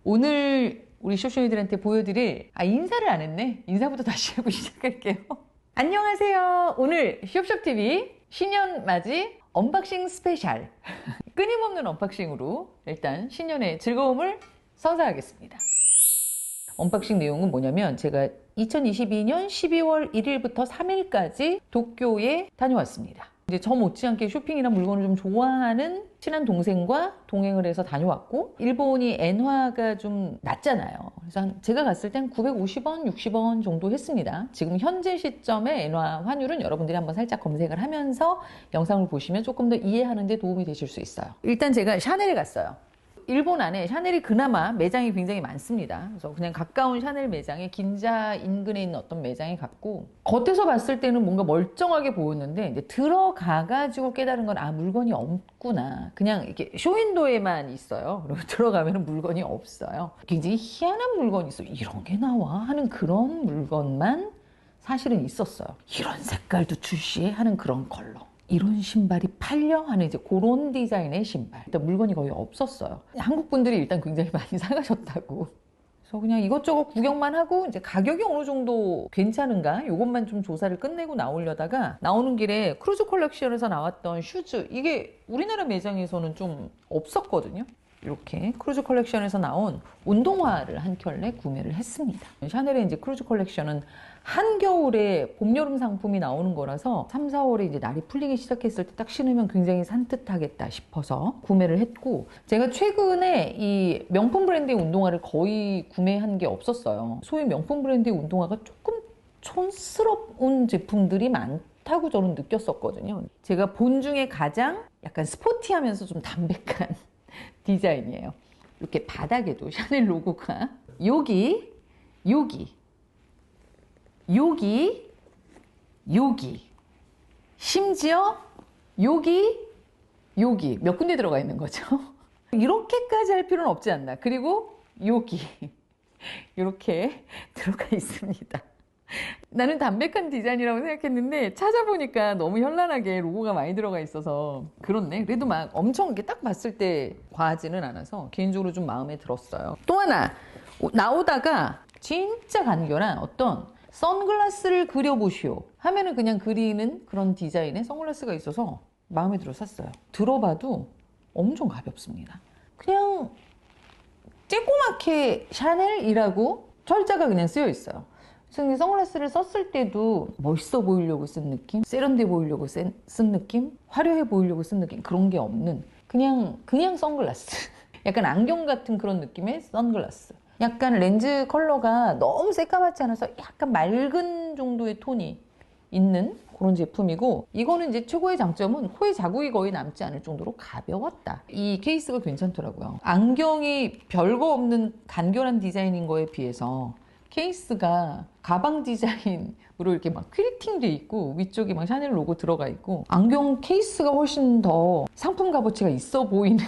오늘 우리 쇼쇼이들한테 보여드릴 인사를 안 했네. 인사부터 다시 하고 시작할게요. 안녕하세요. 오늘 숍숍TV 신년 맞이 언박싱 스페셜 끊임없는 언박싱으로 일단 신년의 즐거움을 선사하겠습니다. 언박싱 내용은 뭐냐면 제가 2022년 12월 1일부터 3일까지 도쿄에 다녀왔습니다. 이제 저 못지않게 쇼핑이나 물건을 좀 좋아하는 친한 동생과 동행을 해서 다녀왔고, 일본이 엔화가 좀 낮잖아요. 그래서 제가 갔을 땐 950원, 60원 정도 했습니다. 지금 현재 시점의 엔화 환율은 여러분들이 한번 살짝 검색을 하면서 영상을 보시면 조금 더 이해하는 데 도움이 되실 수 있어요. 일단 제가 샤넬에 갔어요. 일본 안에 샤넬이 그나마 매장이 굉장히 많습니다. 그래서 그냥 가까운 샤넬 매장에 긴자 인근에 있는 어떤 매장에 갔고, 겉에서 봤을 때는 뭔가 멀쩡하게 보였는데 이제 들어가가지고 깨달은 건 물건이 없구나. 그냥 이렇게 쇼윈도에만 있어요. 그리고 들어가면 물건이 없어요. 굉장히 희한한 물건이 있어. 이런 게 나와? 하는 그런 물건만 사실은 있었어요. 이런 색깔도 출시해? 하는 그런 컬러. 이런 신발이 팔려? 하는 이제 그런 디자인의 신발. 일단 물건이 거의 없었어요. 한국 분들이 일단 굉장히 많이 사가셨다고. 그래서 그냥 이것저것 구경만 하고 이제 가격이 어느 정도 괜찮은가? 이것만 좀 조사를 끝내고 나오려다가 나오는 길에 크루즈 컬렉션에서 나왔던 슈즈. 이게 우리나라 매장에서는 좀 없었거든요. 이렇게 크루즈 컬렉션에서 나온 운동화를 한 켤레 구매를 했습니다. 샤넬의 이제 크루즈 컬렉션은 한겨울에 봄, 여름 상품이 나오는 거라서 3, 4월에 이제 날이 풀리기 시작했을 때 딱 신으면 굉장히 산뜻하겠다 싶어서 구매를 했고, 제가 최근에 이 명품 브랜드의 운동화를 거의 구매한 게 없었어요. 소위 명품 브랜드의 운동화가 조금 촌스러운 제품들이 많다고 저는 느꼈었거든요. 제가 본 중에 가장 약간 스포티하면서 좀 담백한 디자인이에요. 이렇게 바닥에도 샤넬 로고가 여기 심지어 여기 몇 군데 들어가 있는 거죠. 이렇게까지 할 필요는 없지 않나. 그리고 여기 이렇게 들어가 있습니다. 나는 담백한 디자인이라고 생각했는데 찾아보니까 너무 현란하게 로고가 많이 들어가 있어서 그렇네. 그래도 막 엄청 이렇게 딱 봤을 때 과하지는 않아서 개인적으로 좀 마음에 들었어요. 또 하나 나오다가 진짜 간결한 어떤 선글라스를 그려보시오 하면은 그냥 그리는 그런 디자인의 선글라스가 있어서 마음에 들어 샀어요. 들어봐도 엄청 가볍습니다. 그냥 쬐꼬맣게 샤넬이라고 철자가 그냥 쓰여 있어요. 그래서 선글라스를 썼을 때도 멋있어 보이려고 쓴 느낌, 세련돼 보이려고 쓴 느낌, 화려해 보이려고 쓴 느낌, 그런 게 없는 그냥 선글라스. 약간 안경 같은 그런 느낌의 선글라스. 약간 렌즈 컬러가 너무 새까맣지 않아서 약간 맑은 정도의 톤이 있는 그런 제품이고, 이거는 이제 최고의 장점은 코에 자국이 거의 남지 않을 정도로 가벼웠다. 이 케이스가 괜찮더라고요. 안경이 별거 없는 간결한 디자인인 거에 비해서 케이스가 가방 디자인으로 이렇게 막 퀼팅돼 있고 위쪽에 막 샤넬 로고 들어가 있고, 안경 케이스가 훨씬 더 상품 값어치가 있어 보이는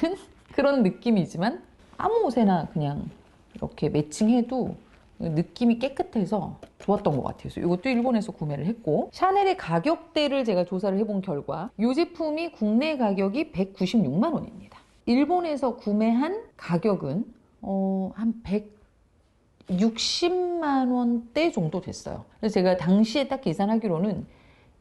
그런 느낌이지만 아무 옷에나 그냥 이렇게 매칭해도 느낌이 깨끗해서 좋았던 것 같아요. 그래서 이것도 일본에서 구매를 했고, 샤넬의 가격대를 제가 조사를 해본 결과 이 제품이 국내 가격이 196만 원입니다. 일본에서 구매한 가격은 한 160만 원대 정도 됐어요. 그래서 제가 당시에 딱 계산하기로는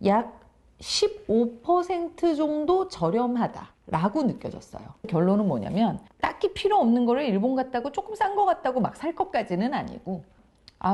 약 15% 정도 저렴하다라고 느껴졌어요. 결론은 뭐냐면 딱히 필요 없는 거를 일본 갔다고 조금 싼 거 같다고 막 살 것까지는 아니고,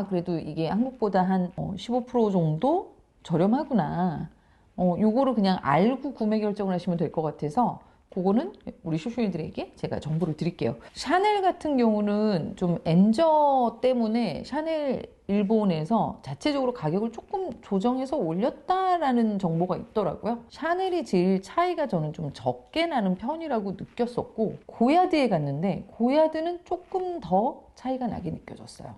그래도 이게 한국보다 한 15% 정도 저렴하구나. 요거를 그냥 알고 구매 결정을 하시면 될 것 같아서 그거는 우리 쇼쇼이들에게 제가 정보를 드릴게요. 샤넬 같은 경우는 좀 엔저 때문에 샤넬 일본에서 자체적으로 가격을 조금 조정해서 올렸다라는 정보가 있더라고요. 샤넬이 제일 차이가 저는 좀 적게 나는 편이라고 느꼈었고, 고야드에 갔는데 고야드는 조금 더 차이가 나게 느껴졌어요.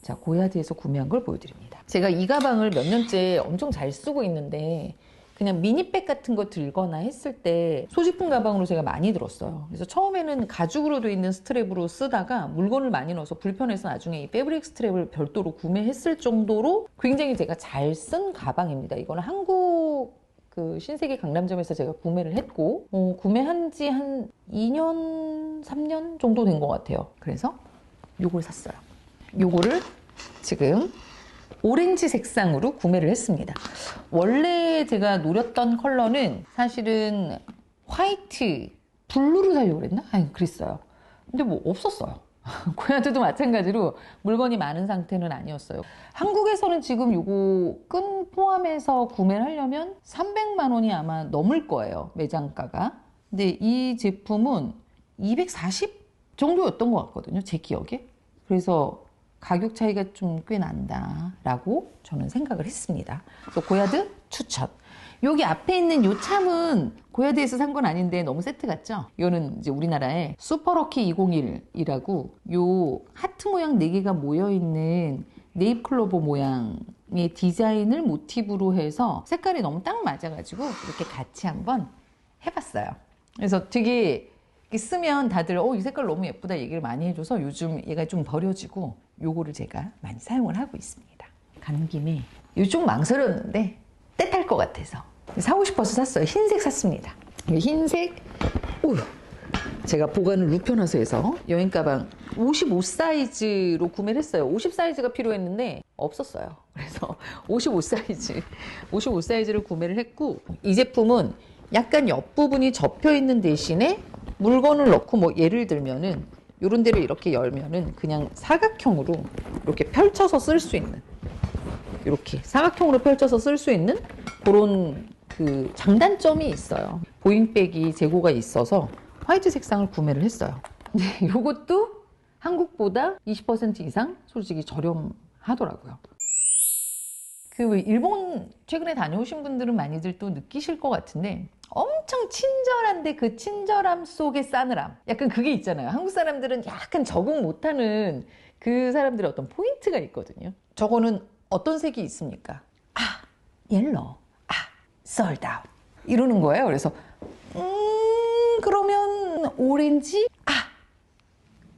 자, 고야드에서 구매한 걸 보여드립니다. 제가 이 가방을 몇 년째 엄청 잘 쓰고 있는데 그냥 미니백 같은 거 들거나 했을 때 소지품 가방으로 제가 많이 들었어요. 그래서 처음에는 가죽으로 돼 있는 스트랩으로 쓰다가 물건을 많이 넣어서 불편해서 나중에 이 패브릭 스트랩을 별도로 구매했을 정도로 굉장히 제가 잘 쓴 가방입니다. 이거는 한국 그 신세계 강남점에서 제가 구매를 했고 구매한 지 한 2년, 3년 정도 된 것 같아요. 그래서 요걸 샀어요. 요거를 지금 오렌지 색상으로 구매를 했습니다. 원래 제가 노렸던 컬러는 사실은 화이트, 블루를 사려고 그랬나? 아니, 그랬어요. 근데 뭐 없었어요. 고야드도 마찬가지로 물건이 많은 상태는 아니었어요. 한국에서는 지금 요거 끈 포함해서 구매를 하려면 300만 원이 아마 넘을 거예요. 매장가가. 근데 이 제품은 240 정도였던 것 같거든요. 제 기억에. 그래서 가격 차이가 좀 꽤 난다라고 저는 생각을 했습니다. 그래서 고야드 추천. 여기 앞에 있는 요 참은 고야드에서 산 건 아닌데 너무 세트 같죠? 이거는 이제 우리나라의 슈퍼러키 201이라고 요 하트 모양 4개가 모여있는 네잎클로버 모양의 디자인을 모티브로 해서 색깔이 너무 딱 맞아가지고 이렇게 같이 한번 해봤어요. 그래서 되게 쓰면 다들 이 색깔 너무 예쁘다 얘기를 많이 해줘서 요즘 얘가 좀 버려지고 요거를 제가 많이 사용을 하고 있습니다. 가는 김에 이거 좀 망설였는데 때 탈 것 같아서 사고 싶어서 샀어요. 흰색 샀습니다. 흰색 제가 보관을 눕혀놔서 해서 여행 가방 55 사이즈로 구매를 했어요. 50 사이즈가 필요했는데 없었어요. 그래서 55 사이즈를 구매를 했고 이 제품은 약간 옆부분이 접혀 있는 대신에 물건을 넣고 뭐 예를 들면은 요런 데를 이렇게 열면은 그냥 사각형으로 이렇게 펼쳐서 쓸 수 있는 이렇게 사각형으로 펼쳐서 쓸 수 있는 그런 그 장단점이 있어요. 보잉백이 재고가 있어서 화이트 색상을 구매를 했어요. 근데 이것도 한국보다 20% 이상 솔직히 저렴하더라고요. 그 일본 최근에 다녀오신 분들은 많이들 또 느끼실 것 같은데 엄청 친절한데 그 친절함 속에 싸늘함. 약간 그게 있잖아요. 한국 사람들은 약간 적응 못하는 그 사람들의 어떤 포인트가 있거든요. 저거는 어떤 색이 있습니까? 옐로우. sold out. 이러는 거예요. 그래서 그러면 오렌지?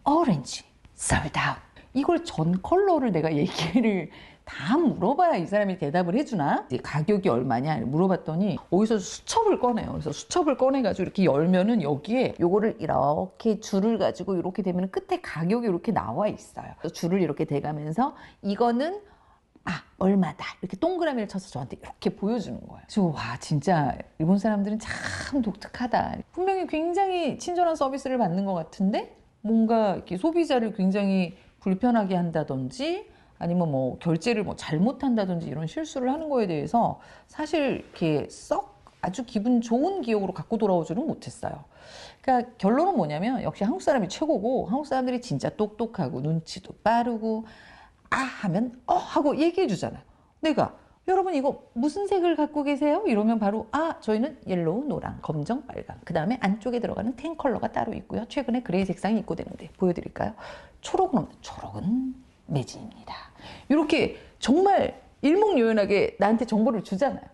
오렌지. sold out. 이걸 전 컬러를 내가 얘기를 다 물어봐야 이 사람이 대답을 해주나? 가격이 얼마냐 물어봤더니 어디서 수첩을 꺼내요. 그래서 수첩을 꺼내가지고 이렇게 열면은 여기에 요거를 이렇게 줄을 가지고 이렇게 되면 끝에 가격이 이렇게 나와 있어요. 그래서 줄을 이렇게 대가면서 이거는 얼마다 이렇게 동그라미를 쳐서 저한테 이렇게 보여주는 거예요. 그래서 와 진짜 일본 사람들은 참 독특하다. 분명히 굉장히 친절한 서비스를 받는 것 같은데 뭔가 이렇게 소비자를 굉장히 불편하게 한다든지 아니면 뭐 결제를 뭐 잘못한다든지 이런 실수를 하는 거에 대해서 사실 이렇게 썩 아주 기분 좋은 기억으로 갖고 돌아오지는 못했어요. 그러니까 결론은 뭐냐면 역시 한국 사람이 최고고 한국 사람들이 진짜 똑똑하고 눈치도 빠르고 하면 하고 얘기해 주잖아요. 내가 여러분 이거 무슨 색을 갖고 계세요? 이러면 바로 저희는 옐로우, 노랑, 검정, 빨강 그 다음에 안쪽에 들어가는 텐 컬러가 따로 있고요. 최근에 그레이 색상이 입고되는데 보여드릴까요? 초록은 매진입니다. 이렇게 정말 일목요연하게 나한테 정보를 주잖아요.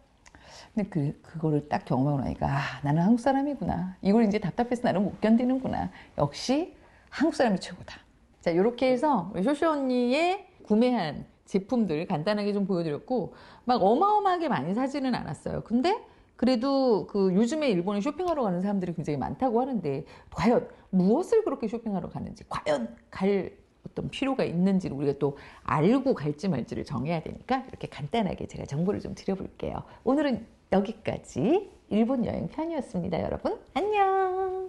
근데 그거를 딱 경험하고 나니까 나는 한국 사람이구나. 이걸 이제 답답해서 나는 못 견디는구나. 역시 한국 사람이 최고다. 자, 이렇게 해서 쇼쇼 언니의 구매한 제품들 간단하게 좀 보여드렸고 막 어마어마하게 많이 사지는 않았어요. 근데 그래도 그 요즘에 일본에 쇼핑하러 가는 사람들이 굉장히 많다고 하는데 과연 무엇을 그렇게 쇼핑하러 가는지 과연 갈 어떤 필요가 있는지를 우리가 또 알고 갈지 말지를 정해야 되니까 이렇게 간단하게 제가 정보를 좀 드려볼게요. 오늘은 여기까지 일본 여행 편이었습니다. 여러분 안녕.